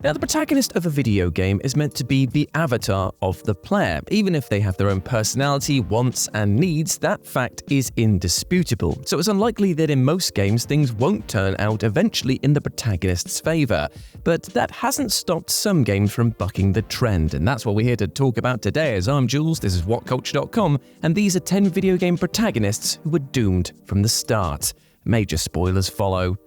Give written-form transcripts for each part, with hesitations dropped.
Now, the protagonist of a video game is meant to be the avatar of the player. Even if they have their own personality, wants, and needs, that fact is indisputable. So it's unlikely that in most games things won't turn out eventually in the protagonist's favor. But that hasn't stopped some games from bucking the trend, and that's what we're here to talk about today. As I'm Jules, this is WhatCulture.com, and these are 10 video game protagonists who were doomed from the start. Major spoilers follow.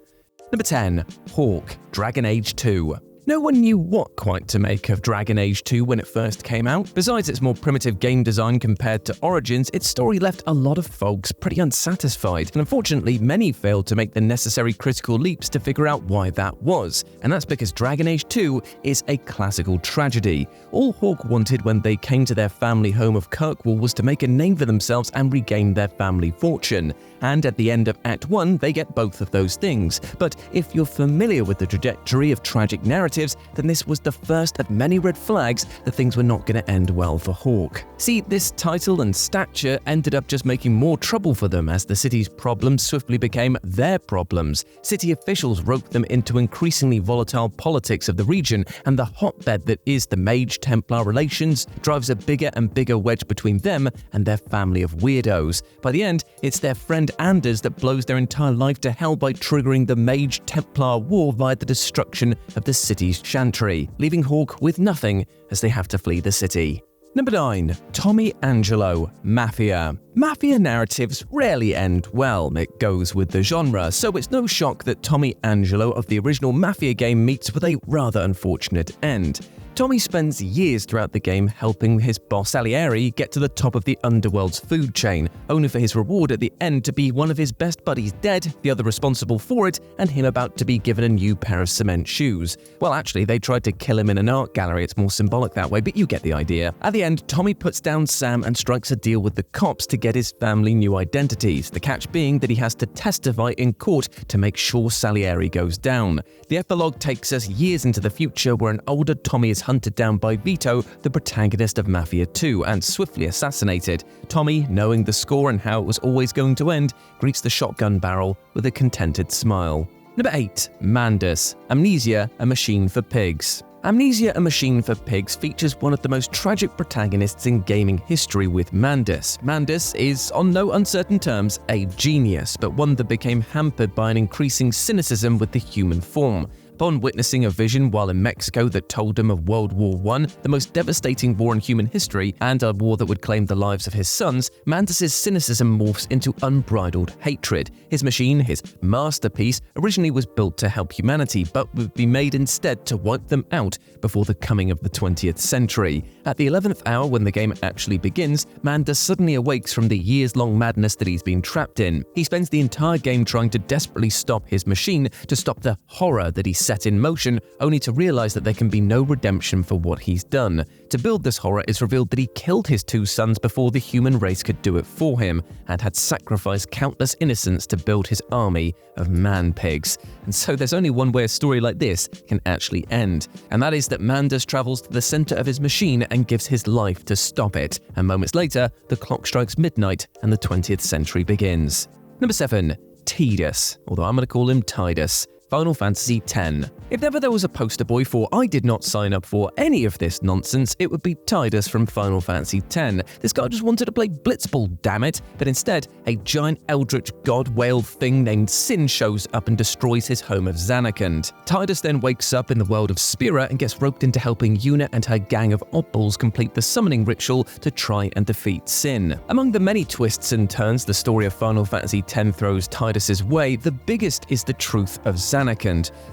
Number 10. Hawk, Dragon Age 2. No one knew what quite to make of Dragon Age 2 when it first came out. Besides its more primitive game design compared to Origins, its story left a lot of folks pretty unsatisfied, and unfortunately many failed to make the necessary critical leaps to figure out why that was. And that's because Dragon Age 2 is a classical tragedy. All Hawk wanted when they came to their family home of Kirkwall was to make a name for themselves and regain their family fortune. And at the end of Act 1, they get both of those things. But if you're familiar with the trajectory of tragic narratives, then this was the first of many red flags that things were not going to end well for Hawk. See, this title and stature ended up just making more trouble for them as the city's problems swiftly became their problems. City officials roped them into increasingly volatile politics of the region, and the hotbed that is the Mage-Templar relations drives a bigger and bigger wedge between them and their family of weirdos. By the end, it's their friend Anders that blows their entire life to hell by triggering the Mage-Templar war via the destruction of the city's chantry, leaving Hawk with nothing as they have to flee the city. Number 9. Tommy Angelo, Mafia. Mafia narratives rarely end well, it goes with the genre, so it's no shock that Tommy Angelo of the original Mafia game meets with a rather unfortunate end. Tommy spends years throughout the game helping his boss Salieri get to the top of the underworld's food chain, only for his reward at the end to be one of his best buddies dead, the other responsible for it, and him about to be given a new pair of cement shoes. Well, actually, they tried to kill him in an art gallery, it's more symbolic that way, but you get the idea. At the end, Tommy puts down Sam and strikes a deal with the cops to get his family new identities, the catch being that he has to testify in court to make sure Salieri goes down. The epilogue takes us years into the future where an older Tommy is hunted down by Vito, the protagonist of Mafia 2, and swiftly assassinated. Tommy, knowing the score and how it was always going to end, greets the shotgun barrel with a contented smile. Number 8. Mandus, Amnesia, a Machine for Pigs. Amnesia, a Machine for Pigs features one of the most tragic protagonists in gaming history with Mandus. Mandus is, on no uncertain terms, a genius, but one that became hampered by an increasing cynicism with the human form. Upon witnessing a vision while in Mexico that told him of World War I, the most devastating war in human history, and a war that would claim the lives of his sons, Mandus' cynicism morphs into unbridled hatred. His machine, his masterpiece, originally was built to help humanity, but would be made instead to wipe them out before the coming of the 20th century. At the 11th hour, when the game actually begins, Mandus suddenly awakes from the years-long madness that he's been trapped in. He spends the entire game trying to desperately stop his machine, to stop the horror that he set in motion, only to realize that there can be no redemption for what he's done. To build this horror, it's revealed that he killed his two sons before the human race could do it for him, and had sacrificed countless innocents to build his army of man-pigs. And so there's only one way a story like this can actually end, and that is that Mandus travels to the center of his machine and gives his life to stop it. And moments later, the clock strikes midnight and the 20th century begins. Number 7. Tidus, although I'm going to call him Tidus. Final Fantasy X. If ever there was a poster boy for I did not sign up for any of this nonsense, it would be Tidus from Final Fantasy X. This guy just wanted to play Blitzball, damn it, but instead, a giant eldritch god whale thing named Sin shows up and destroys his home of Zanarkand. Tidus then wakes up in the world of Spira and gets roped into helping Yuna and her gang of oddballs complete the summoning ritual to try and defeat Sin. Among the many twists and turns the story of Final Fantasy X throws Tidus' way, the biggest is the truth of Zanarkand.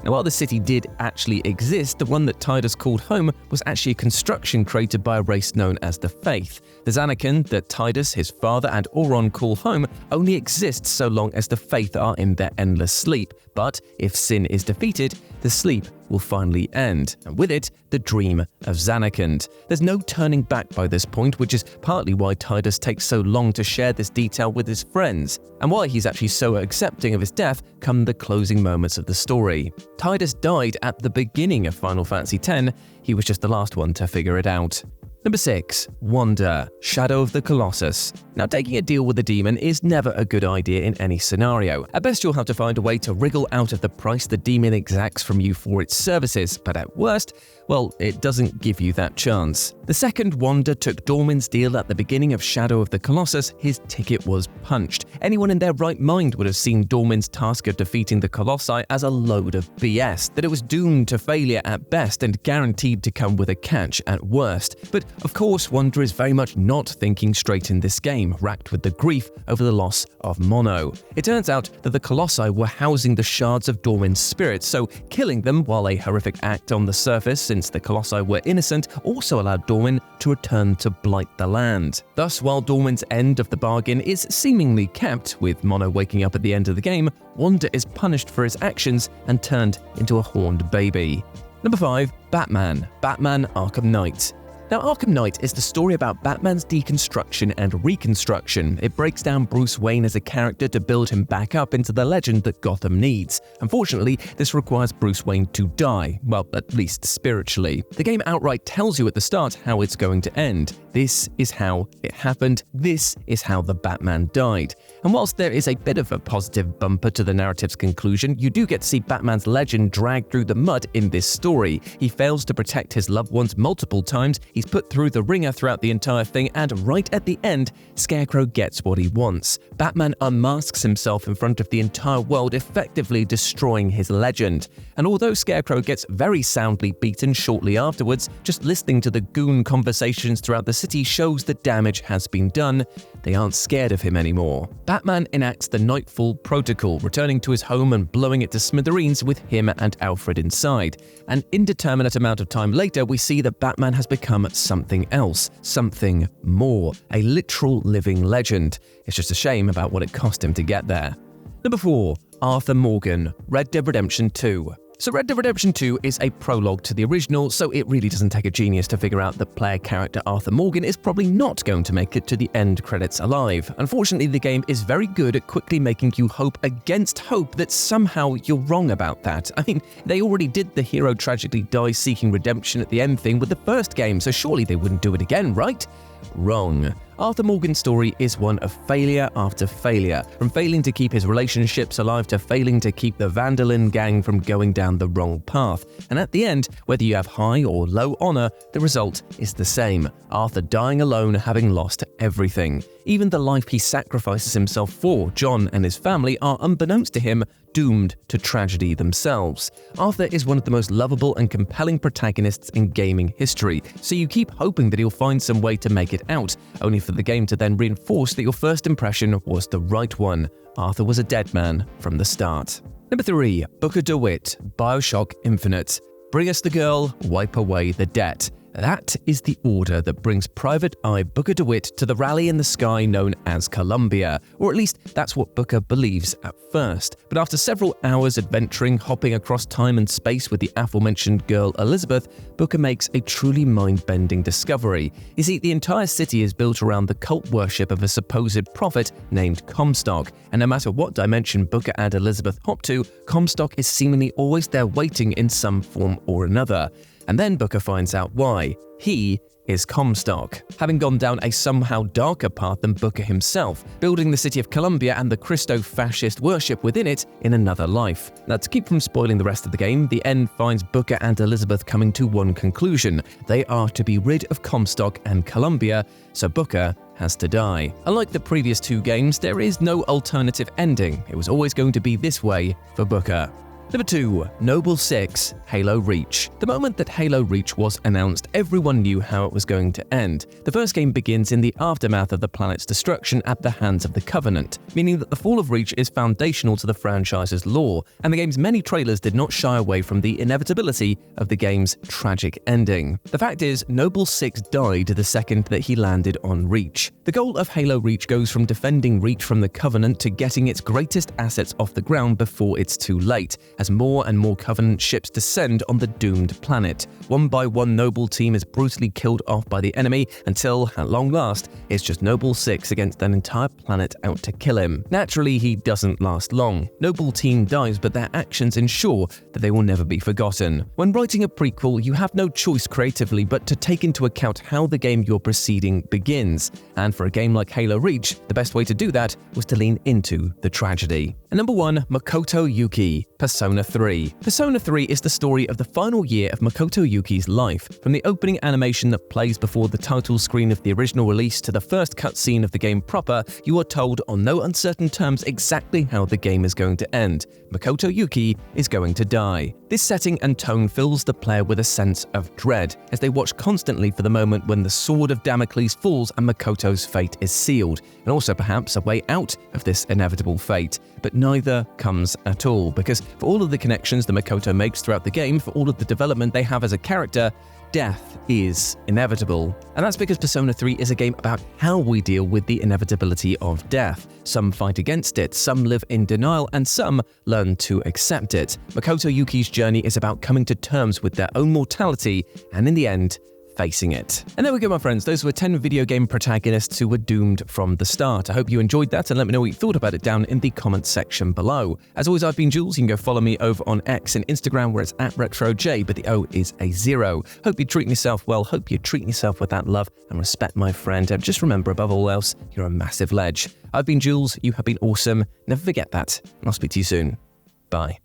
Now, while the city did actually exist, the one that Tidus called home was actually a construction created by a race known as the Faith. The Zanarkand that Tidus, his father, and Auron call home only exists so long as the Faith are in their endless sleep. But if Sin is defeated, the sleep will finally end, and with it, the dream of Zanarkand. There's no turning back by this point, which is partly why Tidus takes so long to share this detail with his friends, and why he's actually so accepting of his death come the closing moments of the story. Tidus died at the beginning of Final Fantasy X, he was just the last one to figure it out. Number 6. Wanda, Shadow of the Colossus. Now, taking a deal with a demon is never a good idea in any scenario. At best, you'll have to find a way to wriggle out of the price the demon exacts from you for its services, but at worst, well, it doesn't give you that chance. The second Wanda took Dormin's deal at the beginning of Shadow of the Colossus, his ticket was punched. Anyone in their right mind would have seen Dormin's task of defeating the Colossi as a load of BS, that it was doomed to failure at best and guaranteed to come with a catch at worst. But of course, Wanda is very much not thinking straight in this game, racked with the grief over the loss of Mono. It turns out that the Colossi were housing the shards of Dormin's spirit, so killing them, while a horrific act on the surface since the Colossi were innocent, also allowed Dormin to return to blight the land. Thus, while Dormin's end of the bargain is seemingly kept, with Mono waking up at the end of the game, Wanda is punished for his actions and turned into a horned baby. Number 5. Batman, Arkham Knight. Now, Arkham Knight is the story about Batman's deconstruction and reconstruction. It breaks down Bruce Wayne as a character to build him back up into the legend that Gotham needs. Unfortunately, this requires Bruce Wayne to die, well, at least spiritually. The game outright tells you at the start how it's going to end. This is how it happened. This is how the Batman died. And whilst there is a bit of a positive bumper to the narrative's conclusion, you do get to see Batman's legend dragged through the mud in this story. He fails to protect his loved ones multiple times, he's put through the ringer throughout the entire thing, and right at the end, Scarecrow gets what he wants. Batman unmasks himself in front of the entire world, effectively destroying his legend. And although Scarecrow gets very soundly beaten shortly afterwards, just listening to the goon conversations throughout the city shows the damage has been done. They aren't scared of him anymore. Batman enacts the Nightfall Protocol, returning to his home and blowing it to smithereens with him and Alfred inside. An indeterminate amount of time later, we see that Batman has become something else, something more, a literal living legend. It's just a shame about what it cost him to get there. Number 4. Arthur Morgan, Red Dead Redemption 2. So Red Dead Redemption 2 is a prologue to the original, so it really doesn't take a genius to figure out that player character Arthur Morgan is probably not going to make it to the end credits alive. Unfortunately, the game is very good at quickly making you hope against hope that somehow you're wrong about that. I mean, they already did the hero tragically dies seeking redemption at the end thing with the first game, so surely they wouldn't do it again, right? Wrong. Arthur Morgan's story is one of failure after failure, from failing to keep his relationships alive to failing to keep the Vandalin gang from going down the wrong path. And at the end, whether you have high or low honor, the result is the same. Arthur dying alone, having lost everything. Even the life he sacrifices himself for, John and his family, are, unbeknownst to him, doomed to tragedy themselves. Arthur is one of the most lovable and compelling protagonists in gaming history, so you keep hoping that he'll find some way to make it out, only for the game to then reinforce that your first impression was the right one. Arthur was a dead man from the start. Number 3. Booker DeWitt, BioShock Infinite. Bring us the girl, wipe away the debt. That is the order that brings Private Eye Booker DeWitt to the rally in the sky known as Columbia, or at least that's what Booker believes at first. But after several hours adventuring, hopping across time and space with the aforementioned girl Elizabeth, Booker makes a truly mind-bending discovery. You see, the entire city is built around the cult worship of a supposed prophet named Comstock, and no matter what dimension Booker and Elizabeth hop to, Comstock is seemingly always there waiting in some form or another. And then Booker finds out why. He is Comstock, having gone down a somehow darker path than Booker himself, building the city of Columbia and the Christo-fascist worship within it in another life. Now, to keep from spoiling the rest of the game, the end finds Booker and Elizabeth coming to one conclusion. They are to be rid of Comstock and Columbia, so Booker has to die. Unlike the previous 2 games, there is no alternative ending. It was always going to be this way for Booker. Number 2. Noble 6, Halo Reach. The moment that Halo Reach was announced, everyone knew how it was going to end. The first game begins in the aftermath of the planet's destruction at the hands of the Covenant, meaning that the fall of Reach is foundational to the franchise's lore, and the game's many trailers did not shy away from the inevitability of the game's tragic ending. The fact is, Noble 6 died the second that he landed on Reach. The goal of Halo Reach goes from defending Reach from the Covenant to getting its greatest assets off the ground before it's too late. as more and more Covenant ships descend on the doomed planet. One by one, Noble Team is brutally killed off by the enemy until, at long last, it's just Noble 6 against an entire planet out to kill him. Naturally, he doesn't last long. Noble Team dies, but their actions ensure that they will never be forgotten. When writing a prequel, you have no choice creatively but to take into account how the game you're preceding begins. And for a game like Halo Reach, the best way to do that was to lean into the tragedy. And number 1, Makoto Yuki, Persona 3. Persona 3 is the story of the final year of Makoto Yuki's life. From the opening animation that plays before the title screen of the original release to the first cutscene of the game proper, you are told on no uncertain terms exactly how the game is going to end. Makoto Yuki is going to die. This setting and tone fills the player with a sense of dread, as they watch constantly for the moment when the sword of Damocles falls and Makoto's fate is sealed, and also perhaps a way out of this inevitable fate. But neither comes at all, because for all of the connections that Makoto makes throughout the game, for all of the development they have as a character, death is inevitable. And that's because Persona 3 is a game about how we deal with the inevitability of death. Some fight against it, some live in denial, and some learn to accept it. Makoto Yuki's journey is about coming to terms with their own mortality, and in the end, facing it. And there we go, my friends. Those were 10 video game protagonists who were doomed from the start. I hope you enjoyed that, and let me know what you thought about it down in the comments section below. As always, I've been Jules. You can go follow me over on X and Instagram, where it's @RetroJ, but the O is a 0. Hope you're treating yourself well. Hope you're treating yourself with that love and respect, my friend. And just remember, above all else, you're a massive ledge. I've been Jules. You have been awesome. Never forget that. And I'll speak to you soon. Bye.